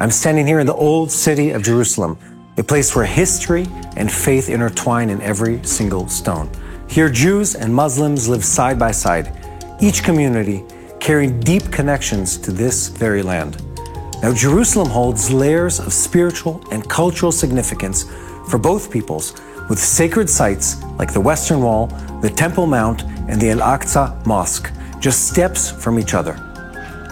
I'm standing here in the old city of Jerusalem, a place where history and faith intertwine in every single stone. Here, Jews and Muslims live side by side, each community carrying deep connections to this very land. Now, Jerusalem holds layers of spiritual and cultural significance for both peoples, with sacred sites like the Western Wall, the Temple Mount, and the Al-Aqsa Mosque, just steps from each other.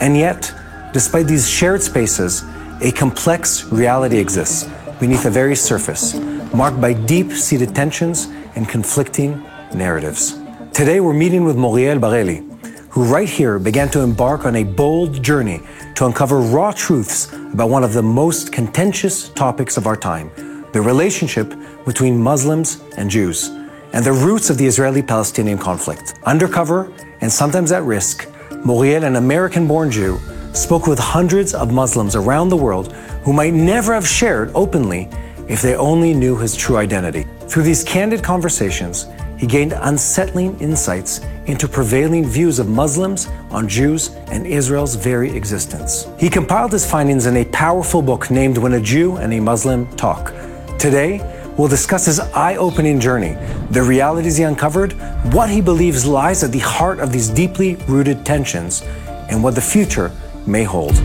And yet, despite these shared spaces, a complex reality exists beneath the very surface, marked by deep-seated tensions and conflicting narratives. Today, we're meeting with Moriel Bareli, who right here began to embark on a bold journey to uncover raw truths about one of the most contentious topics of our time, the relationship between Muslims and Jews, and the roots of the Israeli-Palestinian conflict. Undercover and sometimes at risk, Moriel, an American-born Jew, spoke with hundreds of Muslims around the world who might never have shared openly if they only knew his true identity. Through these candid conversations, he gained unsettling insights into prevailing views of Muslims on Jews and Israel's very existence. He compiled his findings in a powerful book named When a Jew and a Muslim Talk. Today, we'll discuss his eye-opening journey, the realities he uncovered, what he believes lies at the heart of these deeply rooted tensions, and what the future may hold.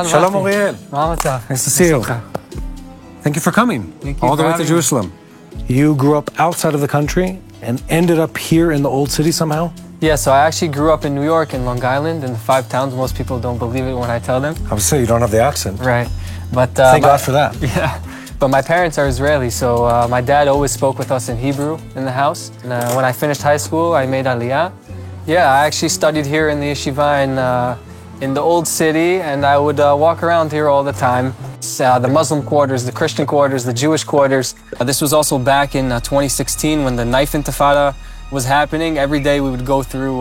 Shalom, Moriel. Nice to see you. Thank you for coming all the way to Jerusalem. You grew up outside of the country and ended up here in the old city somehow? Yeah, so I actually grew up in New York, in Long Island, in the 5 towns. Most people don't believe it when I tell them. I would say you don't have the accent. Right. But thank God for that. Yeah. But my parents are Israeli, so my dad always spoke with us in Hebrew in the house. And when I finished high school, I made Aliyah. Yeah, I actually studied here in the yeshiva in the old city, and I would walk around here all the time. The Muslim quarters, the Christian quarters, the Jewish quarters. This was also back in 2016 when the knife intifada was happening. Every day we would go through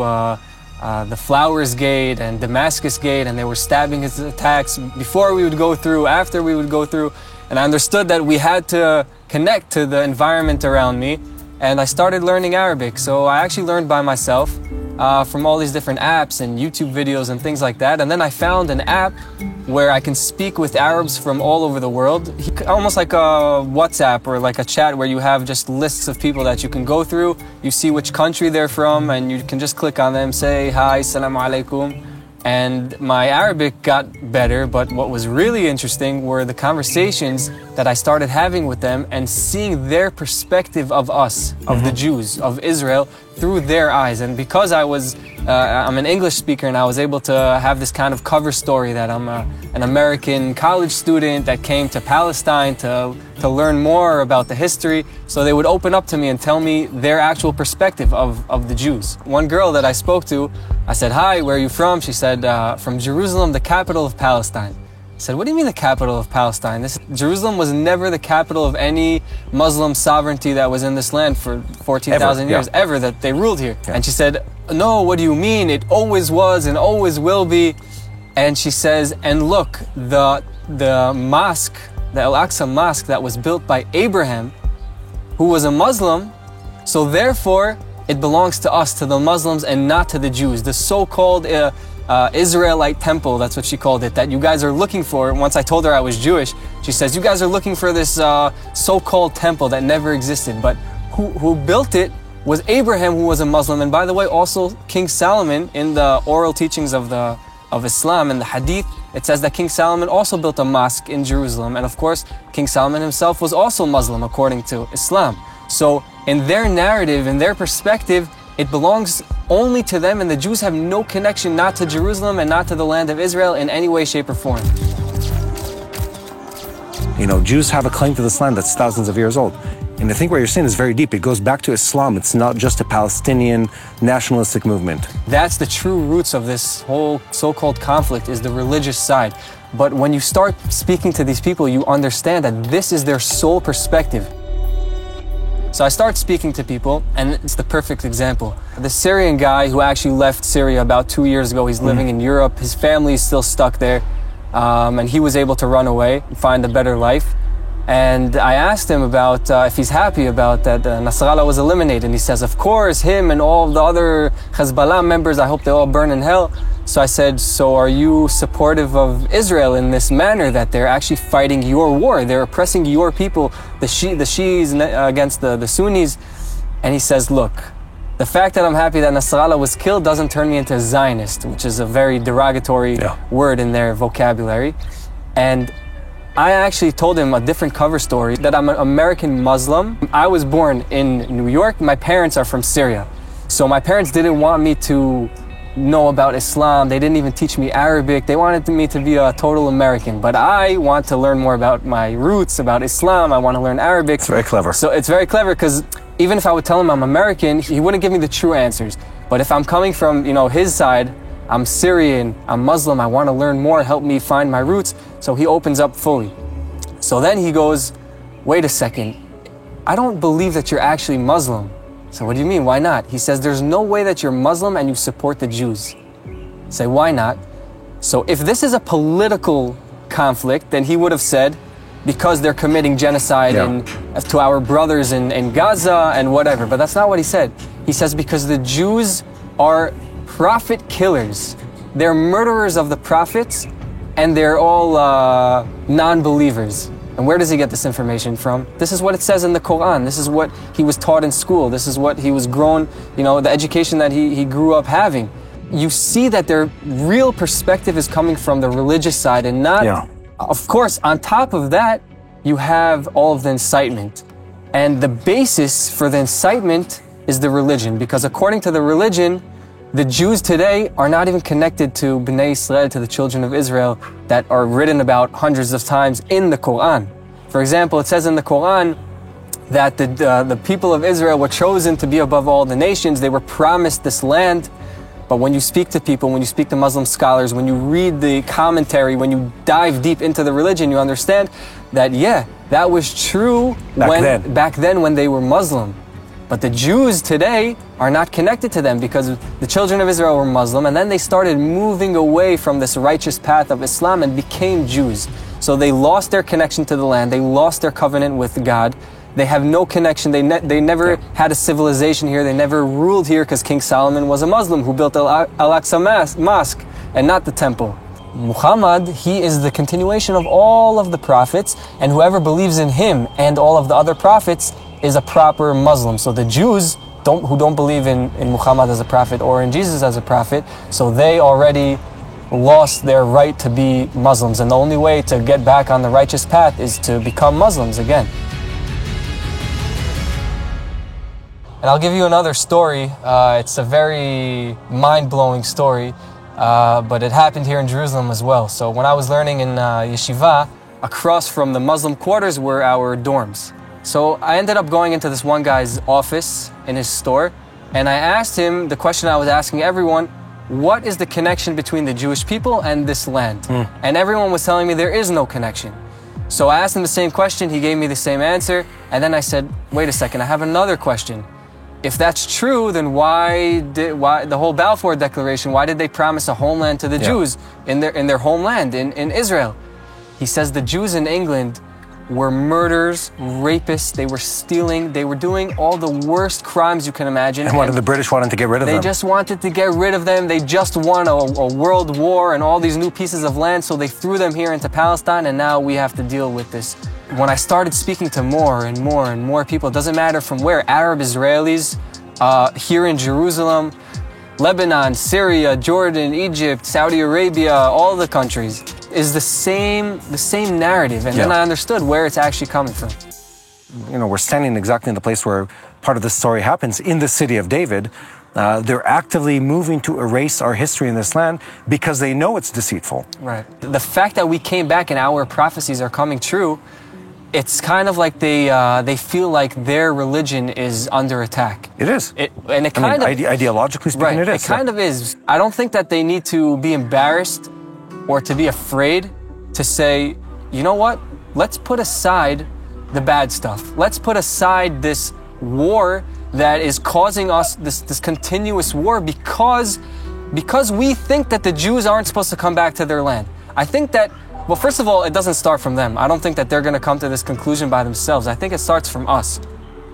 the Flowers Gate and Damascus Gate, and they were stabbing attacks before we would go through, after we would go through. And I understood that we had to connect to the environment around me, and I started learning Arabic. So I actually learned by myself from all these different apps and YouTube videos and things like that. And then I found an app where I can speak with Arabs from all over the world, almost like a WhatsApp or like a chat where you have just lists of people that you can go through. You see which country they're from, and you can just click on them, say hi, salam alaikum. And my Arabic got better, but what was really interesting were the conversations that I started having with them and seeing their perspective of us, of the Jews, of Israel, through their eyes. And because I'm an English speaker and I was able to have this kind of cover story that I'm an American college student that came to Palestine to learn more about the history, so they would open up to me and tell me their actual perspective of the Jews. One girl that I spoke to, I said, hi, where are you from? She said, from Jerusalem, the capital of Palestine. I said, what do you mean the capital of Palestine? Jerusalem was never the capital of any Muslim sovereignty that was in this land for 14,000 years, ever, that they ruled here. Yeah. And she said, no, what do you mean? It always was and always will be. And she says, and look, the mosque, the Al-Aqsa Mosque that was built by Abraham, who was a Muslim, so therefore it belongs to us, to the Muslims, and not to the Jews. The so-called Israelite temple, that's what she called it, that you guys are looking for. Once I told her I was Jewish, she says, you guys are looking for this so-called temple that never existed. But who built it was Abraham, who was a Muslim. And by the way, also King Solomon, in the oral teachings of Islam, in the Hadith, it says that King Solomon also built a mosque in Jerusalem. And of course, King Solomon himself was also Muslim according to Islam. So in their narrative, in their perspective, it belongs only to them, and the Jews have no connection, not to Jerusalem and not to the land of Israel in any way, shape, or form. You know, Jews have a claim to this land that's thousands of years old. And I think what you're saying is very deep. It goes back to Islam. It's not just a Palestinian nationalistic movement. That's the true roots of this whole so-called conflict, is the religious side. But when you start speaking to these people, you understand that this is their sole perspective. So I start speaking to people, and it's the perfect example. The Syrian guy who actually left Syria about 2 years ago, he's living in Europe, his family is still stuck there, and he was able to run away and find a better life. And I asked him about if he's happy about that Nasrallah was eliminated. And he says, of course, him and all the other Hezbollah members, I hope they all burn in hell. So I said, so are you supportive of Israel in this manner, that they're actually fighting your war? They're oppressing your people, the Shi'is against the Sunnis. And he says, look, the fact that I'm happy that Nasrallah was killed doesn't turn me into a Zionist, which is a very derogatory word in their vocabulary. And I actually told him a different cover story, that I'm an American Muslim. I was born in New York. My parents are from Syria. So my parents didn't want me to know about Islam. They didn't even teach me Arabic. They wanted me to be a total American. But I want to learn more about my roots, about Islam. I want to learn Arabic. It's very clever. So it's very clever, because even if I would tell him I'm American, he wouldn't give me the true answers. But if I'm coming from, his side, I'm Syrian, I'm Muslim, I want to learn more, help me find my roots. So he opens up fully. So then he goes, wait a second, I don't believe that you're actually Muslim. So what do you mean, why not? He says, there's no way that you're Muslim and you support the Jews. I say, why not? So if this is a political conflict, then he would have said, because they're committing genocide to our brothers in Gaza and whatever. But that's not what he said. He says, because the Jews are prophet killers. They're murderers of the prophets, and they're all non-believers. And where does he get this information from? This is what it says in the Qur'an. This is what he was taught in school. This is what he was grown, the education that he grew up having. You see that their real perspective is coming from the religious side and not, of course, on top of that, you have all of the incitement. And the basis for the incitement is the religion, because according to the religion, the Jews today are not even connected to Bnei Israel, to the children of Israel, that are written about hundreds of times in the Qur'an. For example, it says in the Qur'an that the people of Israel were chosen to be above all the nations. They were promised this land. But when you speak to people, when you speak to Muslim scholars, when you read the commentary, when you dive deep into the religion, you understand that, that was true back then when they were Muslim. But the Jews today are not connected to them, because the children of Israel were Muslim, and then they started moving away from this righteous path of Islam and became Jews. So they lost their connection to the land, they lost their covenant with God, they have no connection, they never had a civilization here, they never ruled here, because King Solomon was a Muslim who built Al-Aqsa Mosque and not the temple. Muhammad, he is the continuation of all of the prophets, and whoever believes in him and all of the other prophets is a proper Muslim. So the Jews who don't believe in Muhammad as a prophet or in Jesus as a prophet, so they already lost their right to be Muslims. And the only way to get back on the righteous path is to become Muslims again. And I'll give you another story. It's a very mind-blowing story, but it happened here in Jerusalem as well. So when I was learning in yeshiva, across from the Muslim quarters were our dorms. So I ended up going into this one guy's office in his store, and I asked him the question I was asking everyone: what is the connection between the Jewish people and this land? And everyone was telling me there is no connection. So I asked him the same question, he gave me the same answer, and then I said, wait a second, I have another question. If that's true, then why the whole Balfour Declaration, why did they promise a homeland to the Jews in their homeland, in Israel? He says the Jews in England were murderers, rapists, they were stealing, they were doing all the worst crimes you can imagine. And the British wanted to get rid of them. They just wanted to get rid of them. They just won a world war and all these new pieces of land, so they threw them here into Palestine, and now we have to deal with this. When I started speaking to more and more and more people, it doesn't matter from where, Arab Israelis, here in Jerusalem, Lebanon, Syria, Jordan, Egypt, Saudi Arabia, all the countries, is the same narrative. And then I understood where it's actually coming from. We're standing exactly in the place where part of the story happens, in the city of David. They're actively moving to erase our history in this land because they know it's deceitful. Right. The fact that we came back and our prophecies are coming true, it's kind of like they feel like their religion is under attack. It is. Ideologically speaking, it is. It kind of is. I don't think that they need to be embarrassed or to be afraid to say, you know what? Let's put aside the bad stuff. Let's put aside this war that is causing us this continuous war because we think that the Jews aren't supposed to come back to their land. I think that Well, first of all, it doesn't start from them. I don't think that they're going to come to this conclusion by themselves. I think it starts from us.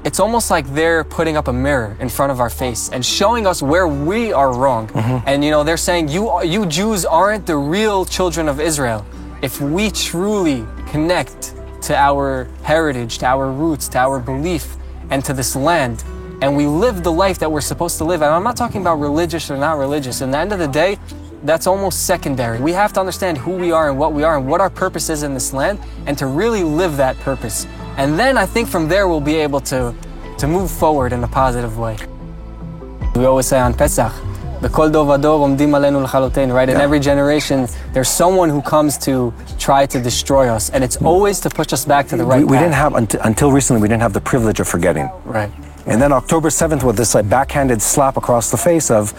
It's almost like they're putting up a mirror in front of our face and showing us where we are wrong. And they're saying, you Jews aren't the real children of Israel. If we truly connect to our heritage, to our roots, to our belief, and to this land, and we live the life that we're supposed to live, and I'm not talking about religious or not religious. In the end of the day, that's almost secondary. We have to understand who we are and what our purpose is in this land, and to really live that purpose. And then I think from there we'll be able to move forward in a positive way. We always say on Pesach, right? In every generation, there's someone who comes to try to destroy us, and it's always to push us back to the right path. We didn't have, until recently, we didn't have the privilege of forgetting. Right. And then October 7th with this backhanded slap across the face of,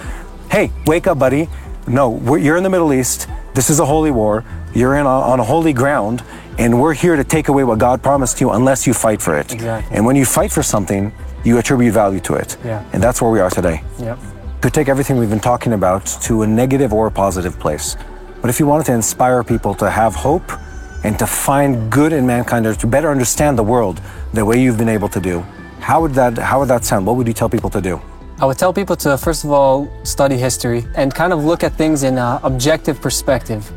hey, wake up, buddy. No, you're in the Middle East. This is a holy war. You're on a holy ground, and we're here to take away what God promised you unless you fight for it. Exactly. And when you fight for something, you attribute value to it. Yeah. And that's where we are today. Yep. Could take everything we've been talking about to a negative or a positive place. But if you wanted to inspire people to have hope and to find good in mankind, or to better understand the world the way you've been able to do, how would that sound? What would you tell people to do? I would tell people to, first of all, study history and kind of look at things in an objective perspective.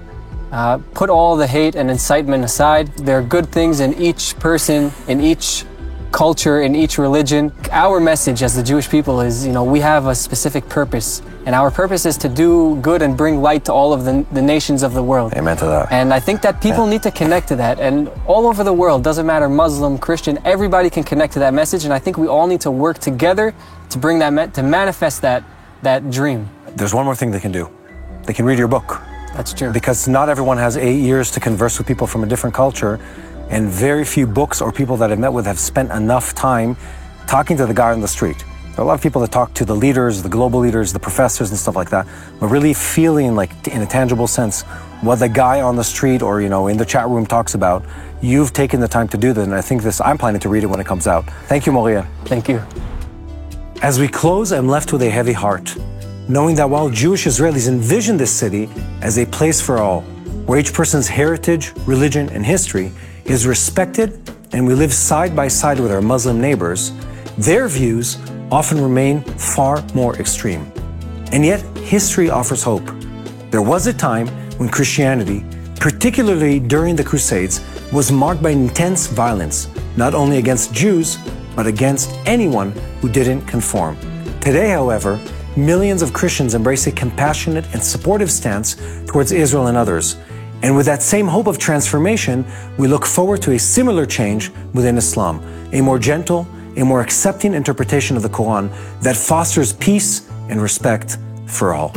Put all the hate and incitement aside. There are good things in each person, in each culture, in each religion. Our message as the Jewish people is, we have a specific purpose. And our purpose is to do good and bring light to all of the nations of the world. Amen to that. And I think that people need to connect to that. And all over the world, doesn't matter Muslim, Christian, everybody can connect to that message. And I think we all need to work together to bring that, to manifest that dream. There's one more thing they can do. They can read your book. That's true. Because not everyone has 8 years to converse with people from a different culture. And very few books or people that I've met with have spent enough time talking to the guy on the street. There are a lot of people that talk to the leaders, the global leaders, the professors and stuff like that, but really feeling like, in a tangible sense, what the guy on the street or, in the chat room talks about. You've taken the time to do that, and I think I'm planning to read it when it comes out. Thank you, Moriel. Thank you. As we close, I'm left with a heavy heart, knowing that while Jewish Israelis envision this city as a place for all, where each person's heritage, religion, and history is respected, and we live side by side with our Muslim neighbors, their views often remain far more extreme. And yet, history offers hope. There was a time when Christianity, particularly during the Crusades, was marked by intense violence, not only against Jews, but against anyone who didn't conform. Today, however, millions of Christians embrace a compassionate and supportive stance towards Israel and others. And with that same hope of transformation, we look forward to a similar change within Islam, a more gentle, a more accepting interpretation of the Quran that fosters peace and respect for all.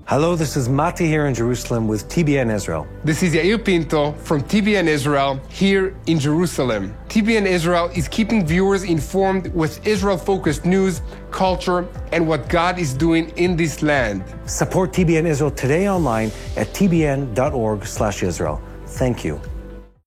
Hello, this is Mati here in Jerusalem with TBN Israel. This is Yair Pinto from TBN Israel here in Jerusalem. TBN Israel is keeping viewers informed with Israel-focused news, culture, and what God is doing in this land. Support TBN Israel today online at tbn.org/Israel. Thank you.